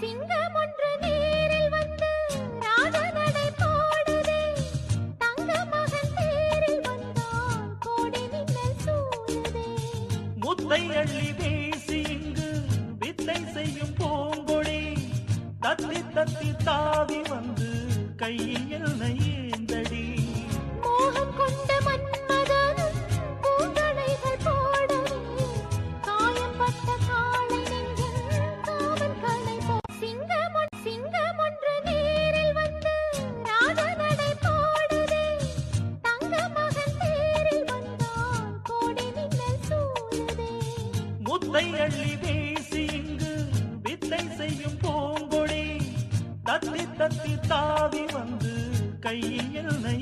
சிங்கம் ஒன்று நேரில் வந்து ராஜநடை போடுதே. தங்க மகன் தேரில் வந்தால் கோடி மின்னல் சூழுதே. முத்தை அள்ளி வீசி இங்கு வித்தை செய்யும் பூங்கொடி தத்தி தத்தி தாவி வந்து கையில் என்னை ஏந்தடி. மோகம் கொண்ட மன்மதனும் பூங்களைகள் போடவே காயம்பட்ட காளை நெஞ்சில் காவல் களை போ. சிங்கம் ஒன்று நேரில் வந்து ராஜநடை போடுதே. தங்க மகன் தேரில் வந்தால் கோடி மின்னல் சூழுதே. முத்தை அள்ளி வீசி இங்கு வித்தை செய்யும் பூங்கொடி தத்தி தத்தி தாவி வந்து கையில் என்னை